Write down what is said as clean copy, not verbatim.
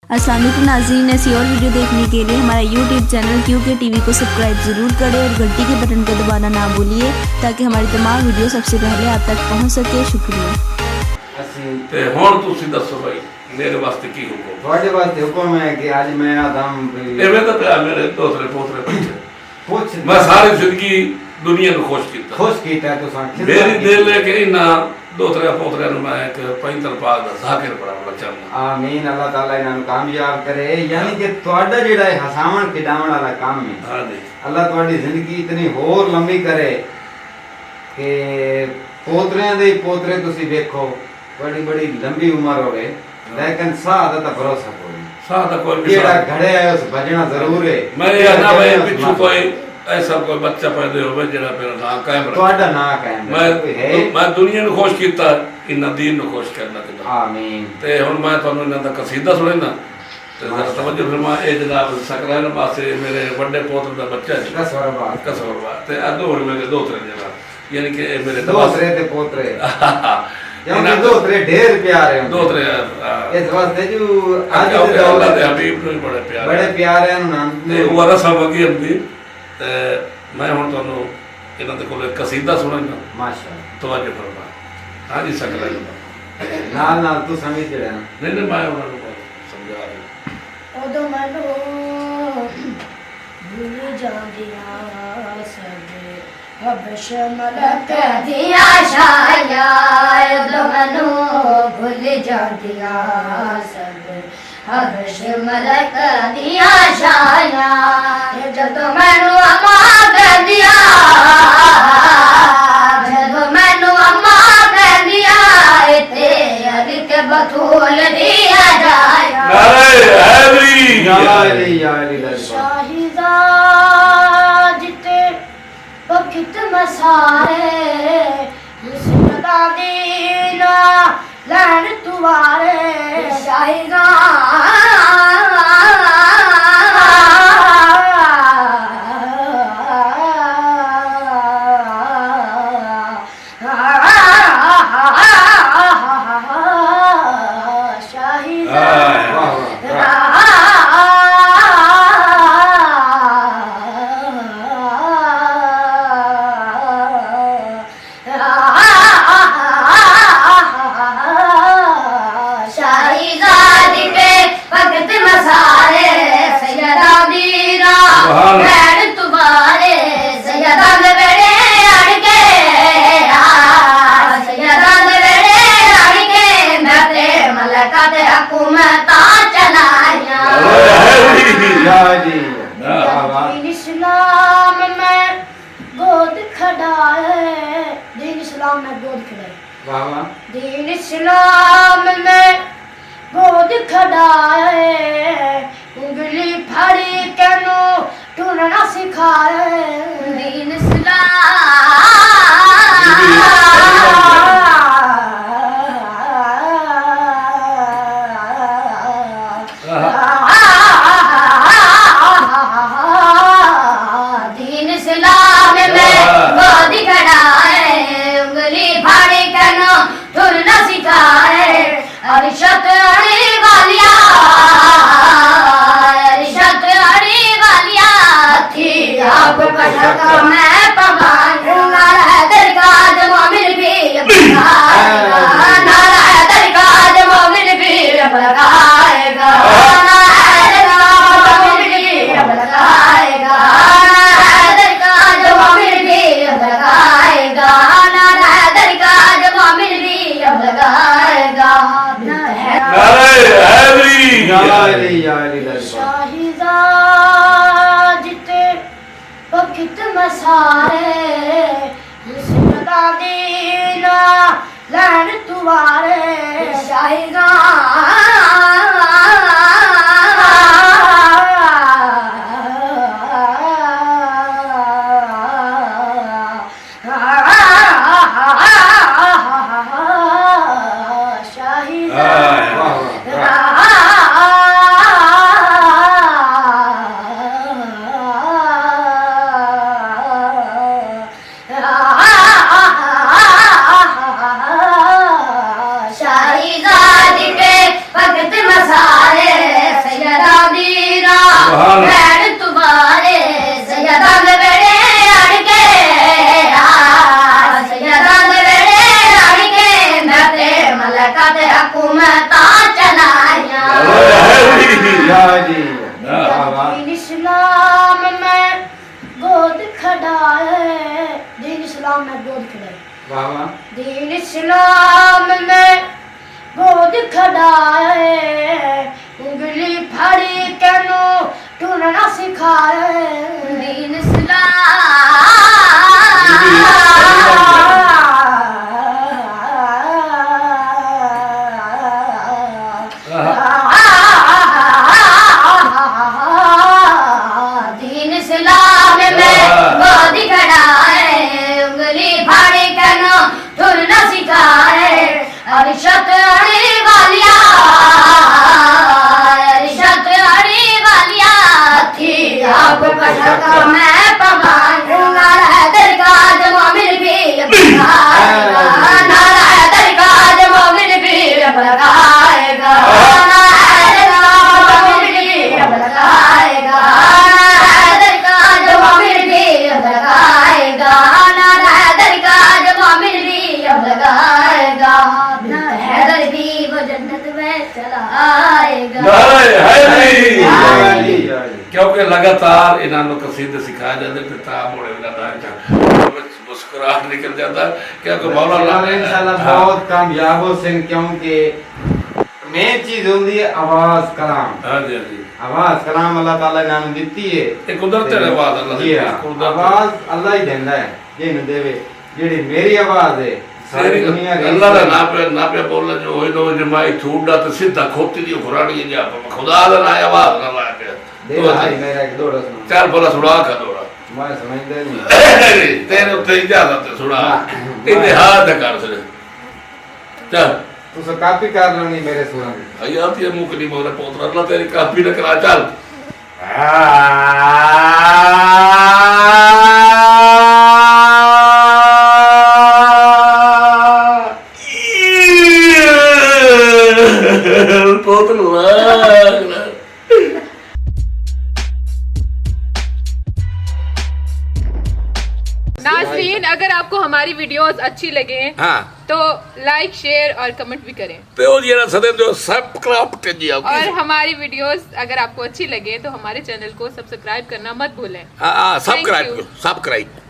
अस्सलाम वालेकुम नाज़रीन, ऐसी और वीडियो देखने के लिए हमारा यूट्यूब चैनल क्यूके टीवी को सब्सक्राइब ज़रूर करें और घंटी के बटन को दबाना ना भूलिए ताकि हमारी तमाम वीडियो सबसे पहले आप तक पहुंच सके। शुक्रिया। ਤੇ ਹੁਣ ਤੁਸੀਂ ਦੱਸੋ ਭਾਈ ਮੇਰੇ ਵਾਸਤੇ ਕੀ ਹੁਕਮ? ਤੁਹਾਡੇ ਵਾਸਤੇ ਹੁਕਮ ਹੈ ਕਿ ਅੱਜ ਮੈਂ ਆਦਮ ਐਵੇਂ ਤਾਂ ਪਿਆ ਮੇਰੇ ਦੋਸਰੇ ਪੋਤਰੇ ਪਿੱਛੇ ਪੁੱਛ ਮੈਂ ਸਾਰੀ ਜ਼ਿੰਦਗੀ ਦੁਨੀਆ ਨੂੰ ਖੁਸ਼ ਕੀਤਾ। ਖੁਸ਼ ਕੀਤਾ ਤੁਸੀਂ ਮੇਰੀ ਦਿਲ ਹੈ ਕਿ ਇਹਨਾਂ ਦੋਸਰੇ ਪੋਤਰਿਆਂ ਨੂੰ ਮੈਂ ਇੱਕ ਪੈਂਤਰ ਪਾਕ ਦਾ ਜ਼ਾਕਿਰ ਬਣਾਉਣਾ ਚਾਹੁੰਦਾ। ਆਮੀਨ। ਅੱਲਾਹ ਤਾਲਾ ਇਹਨਾਂ ਨੂੰ ਕਾਮਯਾਬ ਕਰੇ। ਯਾਨੀ ਕਿ ਤੁਹਾਡਾ ਜਿਹੜਾ ਹੈ ਹਸਾਵਣ ਖਿਡਾਵਣ ਵਾਲਾ ਕੰਮ ਹੈ, ਹਾਂਜੀ ਅੱਲਾਹ ਤੁਹਾਡੀ ਜ਼ਿੰਦਗੀ ਇਤਨੀ ਹੋਰ ਲੰਮੀ ਕਰੇ ਕਿ ਪੋਤਰਿਆਂ ਦੇ ਪੋਤਰੇ ਤੁਸੀਂ ਵੇਖੋ बड़ी बड़ी लंबी उम्र हो गई, लेकिन साह का भरोसा कोई साह का कोई जेड़ा घड़े है उस भजना जरूर है। मैं ये ना भाई पिछू कोई ऐसा कोई बच्चा पैदा होवे जेड़ा मेरा नाम कायम रखे, ਤੁਹਾਡਾ ਨਾਂ ਕਾਇਮ रहे। मैं दुनिया ਨੂੰ ਖੁਸ਼ ਕੀਤਾ, ਇਹਨਾਂ ਦੀਨ ਨੂੰ ਖੁਸ਼ ਕਰਨਾ ਚਾਹੁੰਦਾ। ਆਮੀਨ। ਤੇ ਹੁਣ ਮੈਂ ਤੁਹਾਨੂੰ ਇਹਨਾਂ ਦਾ ਕਸੀਦਾ ਸੁਣਾਉਂਦਾ ਤੇ ਜ਼ਰਾ ਤਵੱਜੋ ਫਰਮਾ। ਇਹ ਜਨਾਬ ਸਕਰਾਨ ਪਾਸੇ ਮੇਰੇ ਵੱਡੇ ਪੋਤਰ ਦਾ ਬੱਚਾ ਜੀ ਕਸੌਰਵਾ ਤੇ ਅਦੋ ਹੋਰ ਮੇਰੇ ਦੋਤਰੇ ਜਨਾਬ, ਯਾਨੀ ਕਿ ਇਹ ਮੇਰੇ ਦੋਤਰੇ ਤੇ ਪੋਤਰੇ क्योंकि दोतरे ढेर प्यारे हैं। दोतरे इस वास्ते जो आज के अल्लाह दे हबीब ਨੂੰ ਬੜੇ ਪਿਆਰੇ ਹਨ ਤੇ ਉਹ ਰਸਮ ਵਗੀ ਹੁੰਦੀ। ਤੇ ਮੈਂ ਹੁਣ ਤੁਹਾਨੂੰ ਇਹਨਾਂ ਦੇ ਕੋਲ ਇੱਕ ਕਸੀਦਾ ਸੁਣਾਉਂਦਾ। ਮਾਸ਼ਾਅੱਲਾ ਤਵੱਜੋ ਫਰਮਾ। ਹਾਂਜੀ ਸਕਲਾ ਨਾਲ ਨਾਲ ਤੂੰ ਸਮਝ ਜਿਹੜਾ ਨਾ। ਨਹੀਂ ਮੈਂ ਉਹਨਾਂ ਨੂੰ ਸਮਝਾ ਰਿਹਾ। ਉਦੋਂ ਮੈਨੂੰ ਭੁੱਲ ਜਾਂਦੀਆਂ ਸਭ हबश मलक दिया शाया, उदो मैनू भुल जांदिया सब हबश मलक दिया शाया। जदों मैनू अम्मा कहंदिया, जदों मैनू अम्मा कहंदिया इत्थे अली के बतूल दिया जाया। नारे हैदरी या अली शाहिदा जिते वक्त मसारे मुस्कदा दीना लैन तुवारे शाहिदा इस्लाम में गोद खड़ाए, दीन इस्लाम में गोद खड़ाए, दीन इस्लाम में गोद खड़ाए। उंगली फड़ी के नो टूरना सिखाए, दीन इस्लाम मैं पवानूंगा दरगाह मोमिन भी नारा दरगाह मोमिन भी लगाएगा, मोमिन भी लगाएगा, दरगाह मोमिन भी लगाएगा, नारा दरगाह मोमिन भी लगाएगा। शाहिदा जिते वक्त मसारे मुस्कदा दीना लैन तुवारे शाहिदा इस्लाम में गोद खड़ाए उंगली फाड़ी कैनो टूरना सिखाए दीन दीन इस्लाम में गोद खड़ाए उंगली फाड़ी कैनो टूरना सिखाए अरिशत अड़ी वालिया अरिशत अड़ी वालिया थी आप पटका मैं पवन नारा दरगाह मोमिन भी लगाएगा नारा दरगाह मोमिन भी लगाएगा क्योंकि लगातार इन्होंने कसीदे सिखाए जाते पिता मोड़े मुस्कुराहट निकल जाता क्योंकि मौलाना इंशाल्लाह बहुत कामयाब हो सिंह क्योंकि मेन चीज होती है आवाज कलाम। हाँ जी हाँ जी आवाज कलाम अल्लाह ताला ने दी है ये कुदरत है आवाज अल्लाह जी हाँ, आवाज अल्लाह ही देता है जिन्हें देवे जेडी मेरी आवाज है सारी दुनिया अल्लाह दा ना पे बोलना जो होई नो जमाई छूड़ा तो सीधा खोती दी खुरानी जा खुदा दा ना आवाज ना ला के दे भाई मेरा एक दौड़ा सुना चल बोला सुना का दौड़ा मैं समझदे नहीं तेरे उत्ते इजाजत है सुना इते हाथ कर सुन चल तू सब कॉपी कर लेनी मेरे सुना की अयात ये मुकनी मोरे पोतरा अल्लाह तेरी कॉपी न करा चल नाज़रीन, अगर आपको हमारी वीडियोस अच्छी लगे हाँ तो लाइक शेयर और कमेंट भी करें ते ओ जेड़ा सदे जो सब्सक्राइब कर दिया और हमारी वीडियोस अगर आपको अच्छी लगे तो हमारे चैनल को सब्सक्राइब करना मत भूलें। हां Thank you. सब्सक्राइब